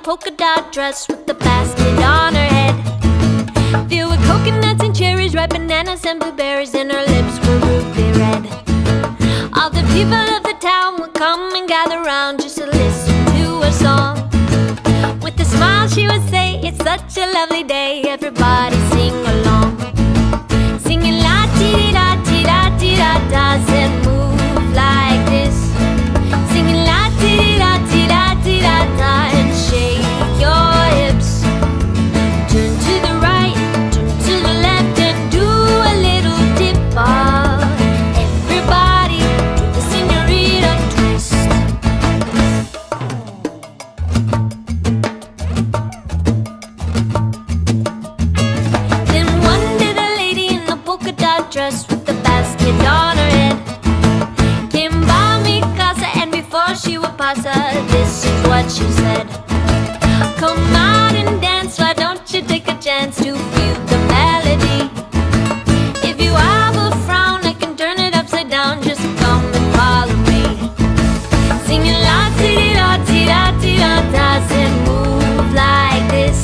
polka dot dress with the basket on her head, filled with coconuts and cherries, ripe bananas and blueberries, and her lips were ruby red. All the people of the town would come and gather round just to listen to her song. With a smile she would say, it's such a lovely day, everybody sing along. Singing la-ti-da-ti-da-ti-da-da, said move like this. Singing la-ti-da-ti-da-ti-da-da, and shake your hips. Turn to the right, turn to the left, and do a little dip off. Everybody do the señorita twist. Then one day the lady in the polka dot dress with the basket on her head came by mi casa, and before she would pass her, this is what she said. Come out and dance, why don't you take a chance to feel the melody? If you have a frown, I can turn it upside down, just come and follow me. Singing la-ti-da-ti-da-ti-da-da, said move like this.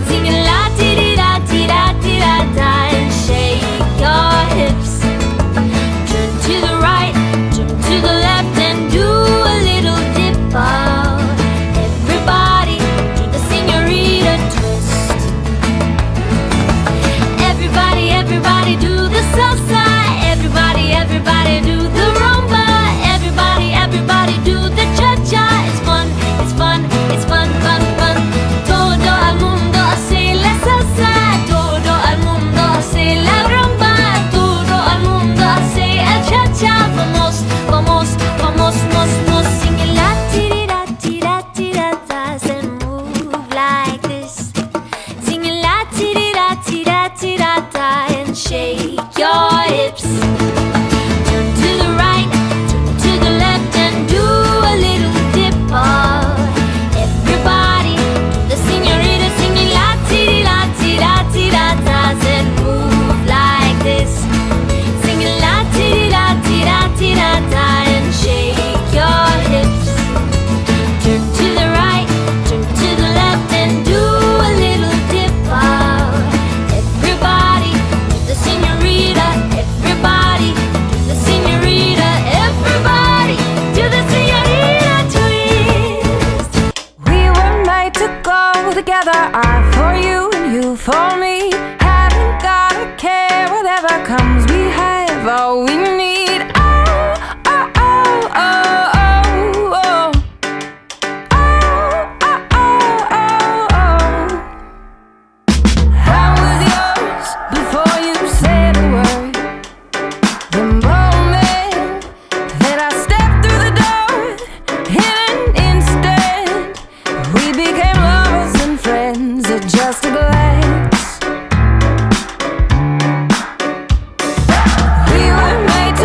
Singing la-ti-da-ti-da-ti-da-da, and shake your hips. Turn to the right, turn to the left, and do a little dip out. Everybody do the señorita twist. Everybody, everybody do the salsa. Everybody, everybody do the rumba. Everybody, everybody do the cha-cha. It's fun, it's fun, it's fun, fun, fun. Todo el mundo hace la salsa. Todo el mundo hace la rumba. Todo el mundo hace el cha-cha. Vamos, vamos, vamos, mos, mos. Singing la-ti-da-ti-da-ti-da-da, and move like this. Singing la-ti-da-ti-da-ti-da-da, and shake your hips. Turn to the right, turn to the left, and do a little dip off. Everybody do the señorita, singing la-ti-da-ti-da-ti-da-da, and move like this. Singing la-ti-da-ti-da-ti-da-da, and shake your hips. Turn to the right, turn to the left, and do a little dip out. Everybody do the señorita, everybody do the señorita, everybody do the señorita twist. We were made to go together, I for you and you for me. Haven't gotta care whatever comes, we have all we need. Oh, oh, oh, oh, oh, oh. Oh, oh, oh, oh, oh. I was yours before you said a word. The moment that I stepped through the door, in an instant, we became lovers and friends at just a glance. We were made to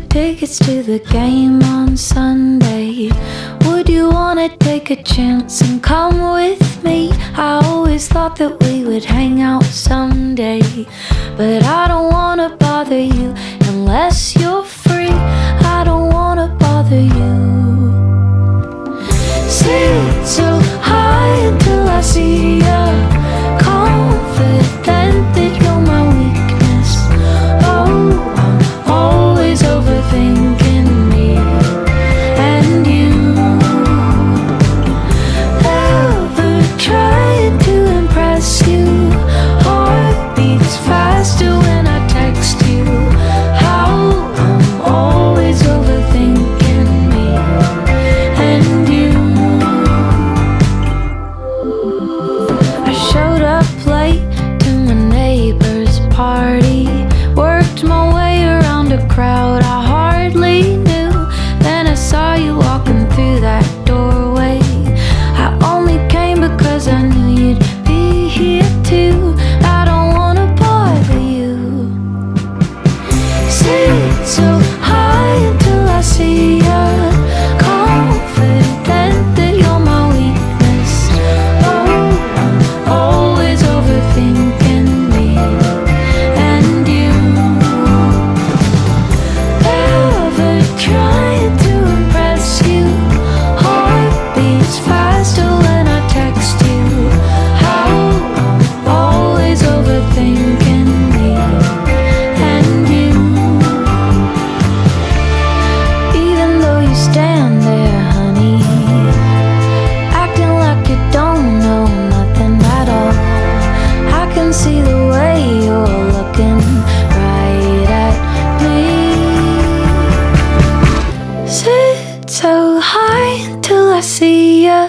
tickets to the game on Sunday. Would you wanna take a chance and come with me? I always thought that we would hang out someday, but I don't wanna bother you unless you're free. I don't wanna bother you. Sit so high until I see ya, confident that you're my weakness. Oh, I'm always overthinking me and you. Ever trying to impress you? Heart beats faster when I text you. How I'm always overthinking me and you. I showed up late to my neighbor's party, worked my way around a crowd I hardly knew. Then I saw you walking through that doorway. I only came because I knew you'd be here too. I don't wanna bother you. Sit so high until I see ya, confident that you're my weakness. Oh, I'm always overthinking me and you. Ever trying to impress you? Heart beats faster when I text you. How I'm always overthinking me and you. Even though you stand there, honey, acting like you don't know nothing at all, I can see the way you're looking right at me. Sit so high until I see ya,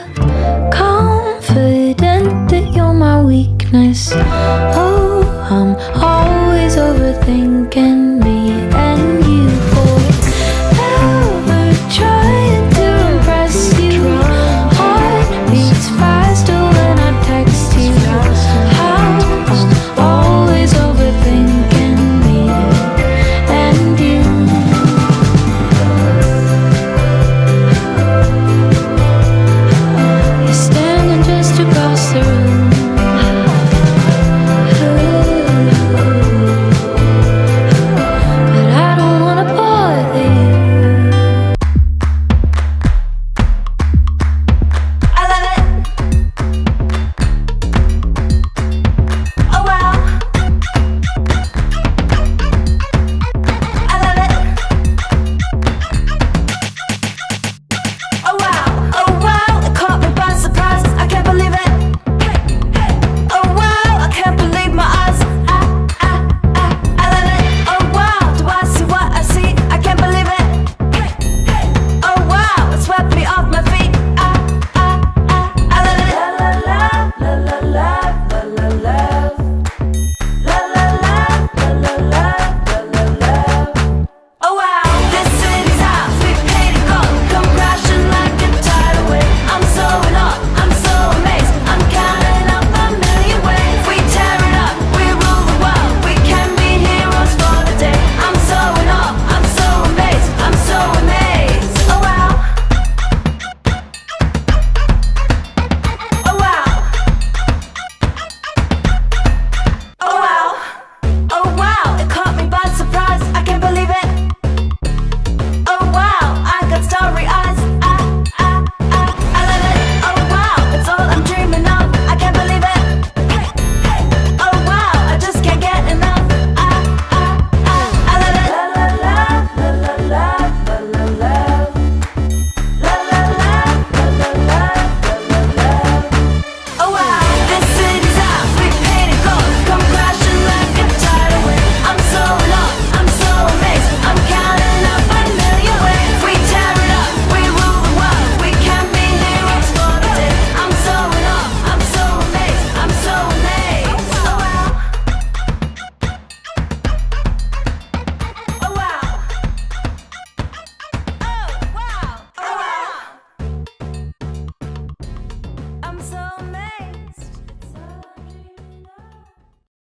confident that you're my weakness. Oh, I'm always overthinking me